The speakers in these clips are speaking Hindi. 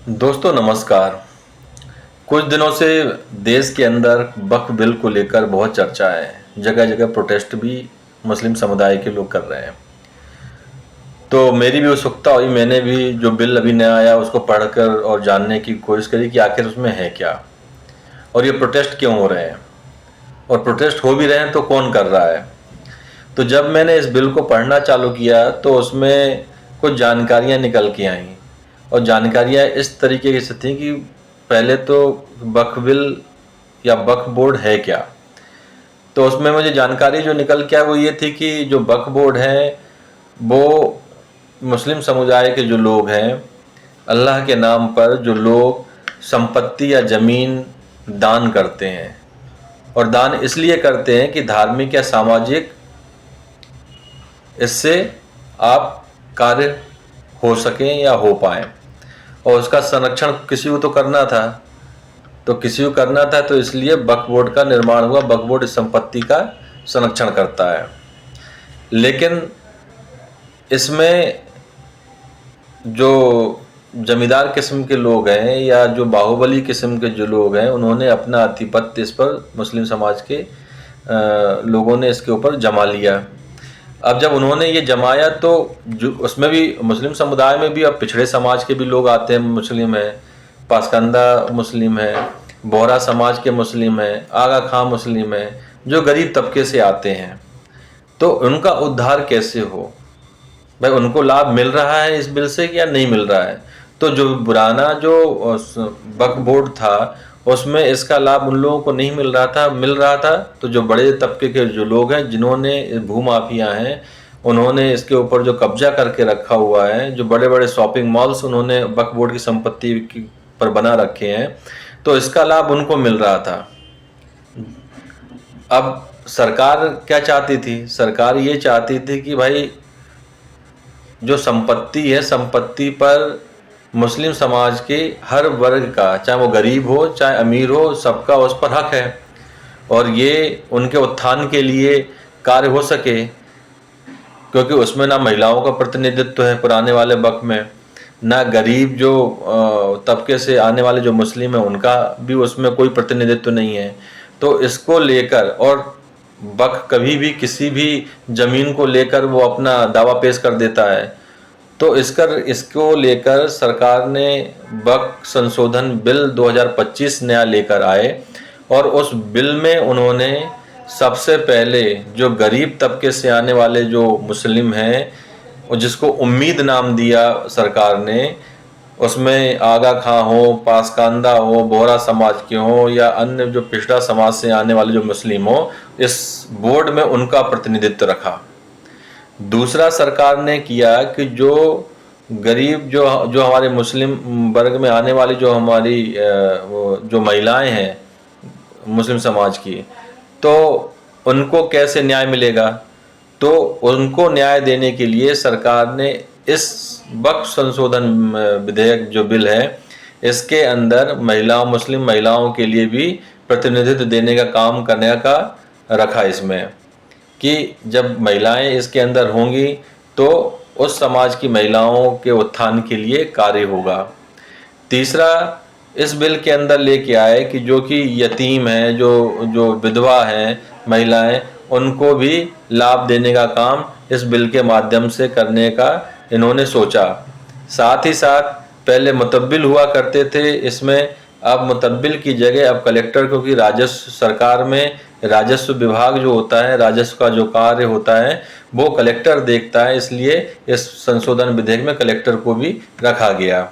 दोस्तों नमस्कार। कुछ दिनों से देश के अंदर वक्फ बिल को लेकर बहुत चर्चा है। जगह जगह प्रोटेस्ट भी मुस्लिम समुदाय के लोग कर रहे हैं। तो मेरी भी उत्सुकता हुई, मैंने भी जो बिल अभी नया आया उसको पढ़कर और जानने की कोशिश करी कि आखिर उसमें है क्या और ये प्रोटेस्ट क्यों हो रहे हैं, और प्रोटेस्ट हो भी रहे हैं तो कौन कर रहा है। तो जब मैंने इस बिल को पढ़ना चालू किया तो उसमें कुछ जानकारियां निकल के आईं, और जानकारियां इस तरीके से थी कि पहले तो वक्फ बिल या वक्फ बोर्ड है क्या। तो उसमें मुझे जानकारी जो निकल के आई वो ये थी कि जो वक्फ बोर्ड है वो मुस्लिम समुदाय के जो लोग हैं, अल्लाह के नाम पर जो लोग संपत्ति या ज़मीन दान करते हैं, और दान इसलिए करते हैं कि धार्मिक या सामाजिक इससे आप कार्य हो सकें या हो पाए, और उसका संरक्षण किसी को तो करना था। तो इसलिए वक्फ बोर्ड का निर्माण हुआ। वक्फ बोर्ड इस संपत्ति का संरक्षण करता है। लेकिन इसमें जो जमींदार किस्म के लोग हैं या जो बाहुबली किस्म के जो लोग हैं, उन्होंने अपना आधिपत्य इस पर मुस्लिम समाज के लोगों ने इसके ऊपर जमा लिया। अब जब उन्होंने ये जमाया तो जो उसमें भी मुस्लिम समुदाय में भी अब पिछड़े समाज के भी लोग आते हैं। मुस्लिम हैं, पासकंदा मुस्लिम है, बोहरा समाज के मुस्लिम हैं, आगा खां मुस्लिम हैं, जो गरीब तबके से आते हैं। तो उनका उद्धार कैसे हो भाई, उनको लाभ मिल रहा है इस बिल से या नहीं मिल रहा है। तो जो पुराना जो वक्फ बोर्ड था उसमें इसका लाभ उन लोगों को नहीं मिल रहा था। तो जो बड़े तबके के जो लोग हैं, जिन्होंने भूमाफिया हैं, उन्होंने इसके ऊपर जो कब्जा करके रखा हुआ है, जो बड़े बड़े शॉपिंग मॉल्स उन्होंने वक्फ बोर्ड की संपत्ति पर बना रखे हैं, तो इसका लाभ उनको मिल रहा था। अब सरकार क्या चाहती थी? सरकार ये चाहती थी कि भाई जो संपत्ति है, संपत्ति पर मुस्लिम समाज के हर वर्ग का, चाहे वो गरीब हो चाहे अमीर हो, सबका उस पर हक है, और ये उनके उत्थान के लिए कार्य हो सके। क्योंकि उसमें ना महिलाओं का प्रतिनिधित्व है पुराने वाले वक्त में, ना गरीब जो तबके से आने वाले जो मुस्लिम हैं उनका भी उसमें कोई प्रतिनिधित्व नहीं है। तो इसको लेकर, और वक्फ कभी भी किसी भी ज़मीन को लेकर वो अपना दावा पेश कर देता है। तो इसको लेकर सरकार ने वक्फ संशोधन बिल 2025 नया लेकर आए, और उस बिल में उन्होंने सबसे पहले जो गरीब तबके से आने वाले जो मुस्लिम हैं, और जिसको उम्मीद नाम दिया सरकार ने, उसमें आगा खां हो, पासकांदा हो, बोहरा समाज के हो या अन्य जो पिछड़ा समाज से आने वाले जो मुस्लिम हो, इस बोर्ड में उनका प्रतिनिधित्व रखा। दूसरा सरकार ने किया कि जो गरीब जो जो हमारे मुस्लिम वर्ग में आने वाली जो हमारी जो महिलाएं हैं मुस्लिम समाज की, तो उनको कैसे न्याय मिलेगा। तो उनको न्याय देने के लिए सरकार ने इस वक्फ संशोधन विधेयक जो बिल है, इसके अंदर मुस्लिम महिलाओं के लिए भी प्रतिनिधित्व देने का काम करने का रखा इसमें, कि जब महिलाएं इसके अंदर होंगी तो उस समाज की महिलाओं के उत्थान के लिए कार्य होगा। तीसरा, इस बिल के अंदर लेके आए कि जो कि यतीम हैं, जो जो विधवा हैं महिलाएं, उनको भी लाभ देने का काम इस बिल के माध्यम से करने का इन्होंने सोचा। साथ ही साथ पहले मुतब्बिल हुआ करते थे इसमें, अब मुतब्बिल की जगह अब कलेक्टर, क्योंकि राजस्व सरकार में राजस्व विभाग जो होता है, राजस्व का जो कार्य होता है वो कलेक्टर देखता है, इसलिए इस संशोधन विधेयक में कलेक्टर को भी रखा गया,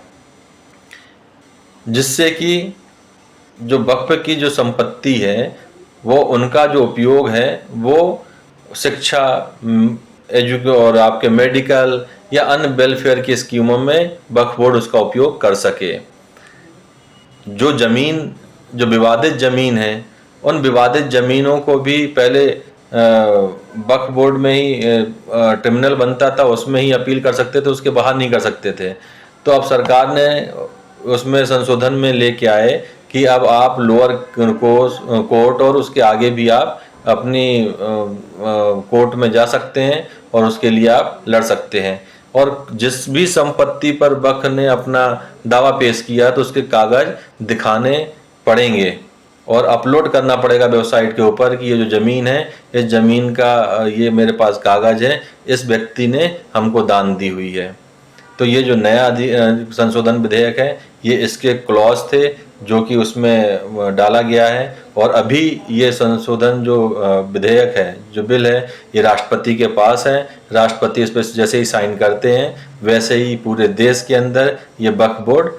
जिससे कि जो वक्फ की जो संपत्ति है वो उनका जो उपयोग है वो शिक्षा, और आपके मेडिकल या अन्य वेलफेयर की स्कीमों में वक्फ बोर्ड उसका उपयोग कर सके। जो विवादित ज़मीन है, उन विवादित ज़मीनों को भी पहले वक्फ बोर्ड में ही ट्रिब्यूनल बनता था, उसमें ही अपील कर सकते थे, उसके बाहर नहीं कर सकते थे। तो अब सरकार ने उसमें संशोधन में लेके आए कि अब आप लोअर कोर्ट और उसके आगे भी आप अपनी कोर्ट में जा सकते हैं और उसके लिए आप लड़ सकते हैं। और जिस भी संपत्ति पर वक्फ ने अपना दावा पेश किया तो उसके कागज दिखाने पड़ेंगे और अपलोड करना पड़ेगा वेबसाइट के ऊपर कि ये जो ज़मीन है, इस ज़मीन का ये मेरे पास कागज है, इस व्यक्ति ने हमको दान दी हुई है। तो ये जो नया संशोधन विधेयक है, ये इसके क्लॉज थे जो कि उसमें डाला गया है। और अभी ये संशोधन जो विधेयक है, जो बिल है, ये राष्ट्रपति के पास है। राष्ट्रपति इस पर जैसे ही साइन करते हैं वैसे ही पूरे देश के अंदर ये वक्फ बोर्ड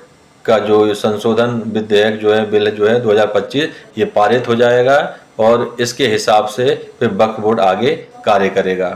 का जो संशोधन विधेयक जो है, बिल जो है 2025, ये पारित हो जाएगा और इसके हिसाब से फिर वक्फ बोर्ड आगे कार्य करेगा।